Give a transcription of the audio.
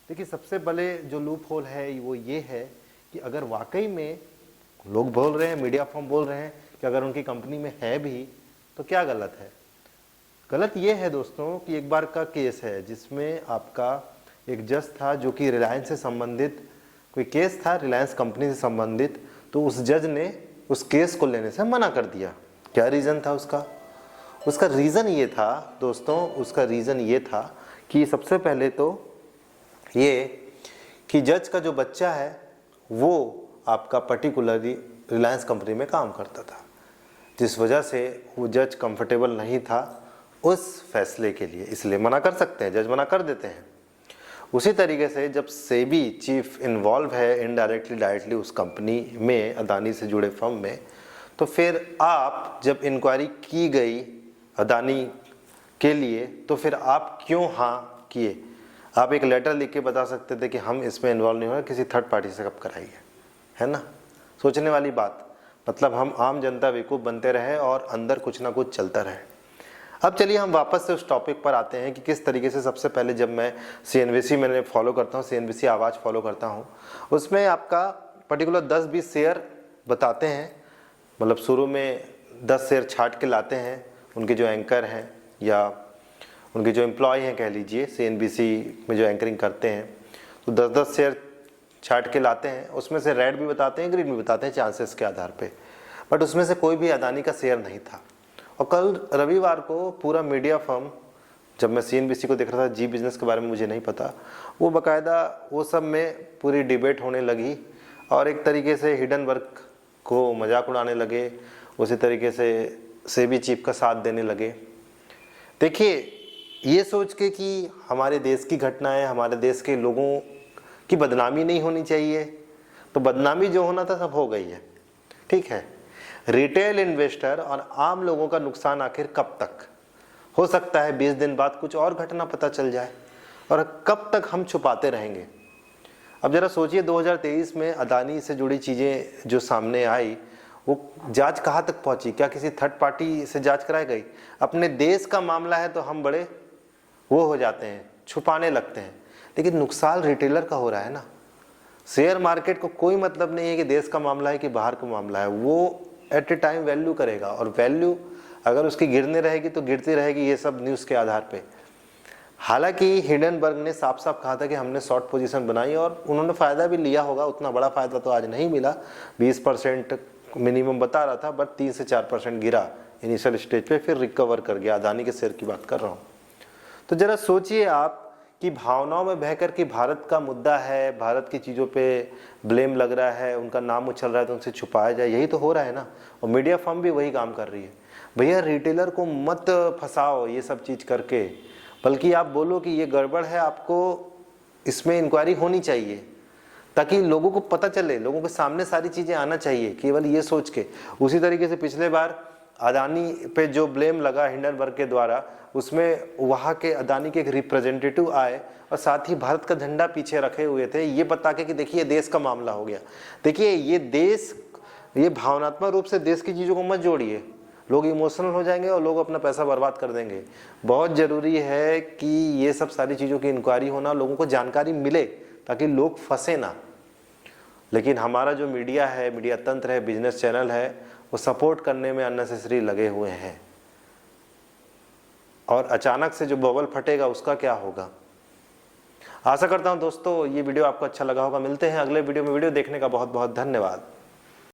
देखिए, सबसे बड़े जो लूप होल है वो ये है कि अगर वाकई में लोग बोल रहे हैं, मीडिया फर्म बोल रहे हैं कि अगर उनकी कंपनी में है भी तो क्या गलत है। गलत ये है दोस्तों कि एक बार का केस है जिसमें आपका एक जज था जो कि रिलायंस से संबंधित कोई केस था, रिलायंस कंपनी से संबंधित, तो उस जज ने उस केस को लेने से मना कर दिया। क्या रीज़न था उसका? उसका रीज़न ये था दोस्तों, उसका रीज़न ये था कि सबसे पहले तो ये कि जज का जो बच्चा है वो आपका पर्टिकुलरली रिलायंस कंपनी में काम करता था, जिस वजह से वो जज कंफर्टेबल नहीं था उस फैसले के लिए, इसलिए मना कर सकते हैं, जज मना कर देते हैं। उसी तरीके से जब सेबी चीफ इन्वॉल्व है इनडायरेक्टली डायरेक्टली उस कंपनी में, अदानी से जुड़े फर्म में, तो फिर आप जब इंक्वायरी की गई अदानी के लिए तो फिर आप क्यों हाँ किए? आप एक लेटर लिख के बता सकते थे कि हम इसमें इन्वॉल्व नहीं हो रहे, किसी थर्ड पार्टी से कब कराई है ना। सोचने वाली बात, मतलब हम आम जनता बेवकूफ़ बनते रहे और अंदर कुछ ना कुछ चलता रहे। अब चलिए हम वापस से उस टॉपिक पर आते हैं कि किस तरीके से सबसे पहले जब मैं CNBC मैंने फॉलो करता हूँ, CNBC आवाज़ फॉलो करता हूँ, उसमें आपका पर्टिकुलर 10-20 शेयर बताते हैं, मतलब शुरू में 10 शेयर छाट के लाते हैं, उनके जो एंकर हैं या उनके जो एम्प्लॉय हैं कह लीजिए, CNBC में जो एंकरिंग करते हैं, तो 10-10 शेयर छाट के लाते हैं। उसमें से रेड भी बताते हैं, ग्रीन भी बताते हैं चांसेस के आधार पे, बट उसमें से कोई भी अदानी का शेयर नहीं था। और कल रविवार को पूरा मीडिया फर्म, जब मैं CNBC को देख रहा था, जी बिजनेस के बारे में मुझे नहीं पता, वो बाकायदा वो सब में पूरी डिबेट होने लगी और एक तरीके से हिडनबर्ग को मजाक उड़ाने लगे, उसी तरीके से सेबी चीफ का साथ देने लगे। देखिए, ये सोच के कि हमारे देश की घटना है, हमारे देश के लोगों की बदनामी नहीं होनी चाहिए, तो बदनामी जो होना था सब हो गई है, ठीक है। रिटेल इन्वेस्टर और आम लोगों का नुकसान आखिर कब तक? हो सकता है 20 दिन बाद कुछ और घटना पता चल जाए, और कब तक हम छुपाते रहेंगे? अब जरा सोचिए, 2023 में अदानी से जुड़ी चीज़ें जो सामने आई, वो जांच कहाँ तक पहुंची? क्या किसी थर्ड पार्टी से जांच कराई गई? अपने देश का मामला है तो हम बड़े वो हो जाते हैं, छुपाने लगते हैं, लेकिन नुकसान रिटेलर का हो रहा है ना। शेयर मार्केट को कोई मतलब नहीं है कि देश का मामला है कि बाहर का मामला है, वो एट ए टाइम वैल्यू करेगा, और वैल्यू अगर उसकी गिरने रहेगी तो गिरती रहेगी, ये सब न्यूज़ के आधार पे। हालांकि हिडनबर्ग ने साफ साफ कहा था कि हमने शॉर्ट पोजीशन बनाई और उन्होंने फ़ायदा भी लिया होगा, उतना बड़ा फ़ायदा तो आज नहीं मिला, 20% मिनिमम बता रहा था, बट 3 से 4% गिरा इनिशियल स्टेज पे, फिर रिकवर कर गया। अदानी के शेयर की बात कर रहा हूँ। तो ज़रा सोचिए आप कि भावनाओं में बहकर कि भारत का मुद्दा है, भारत की चीज़ों पे ब्लेम लग रहा है, उनका नाम उछल रहा है तो उनसे छुपाया जाए, यही तो हो रहा है ना। और मीडिया फर्म भी वही काम कर रही है। भैया, रिटेलर को मत फंसाओ ये सब चीज़ करके, बल्कि आप बोलो कि ये गड़बड़ है, आपको इसमें इंक्वायरी होनी चाहिए, ताकि लोगों को पता चले, लोगों के सामने सारी चीज़ें आना चाहिए, केवल ये सोच के। उसी तरीके से पिछले बार अदानी पे जो ब्लेम लगा हिंडनबर्ग के द्वारा, उसमें वहाँ के अदानी के एक रिप्रेजेंटेटिव आए और साथ ही भारत का झंडा पीछे रखे हुए थे, ये बता के कि देखिए देश का मामला हो गया। देखिए, ये देश, ये भावनात्मक रूप से देश की चीज़ों को मत जोड़िए, लोग इमोशनल हो जाएंगे और लोग अपना पैसा बर्बाद कर देंगे। बहुत ज़रूरी है कि ये सब सारी चीज़ों की इंक्वायरी होना, लोगों को जानकारी मिले, ताकि लोग फंसे ना। लेकिन हमारा जो मीडिया है, मीडिया तंत्र है, बिजनेस चैनल है, वो सपोर्ट करने में अननेसेसरी लगे हुए हैं, और अचानक से जो बबल फटेगा उसका क्या होगा। आशा करता हूं दोस्तों ये वीडियो आपको अच्छा लगा होगा। मिलते हैं अगले वीडियो में। वीडियो देखने का बहुत बहुत धन्यवाद।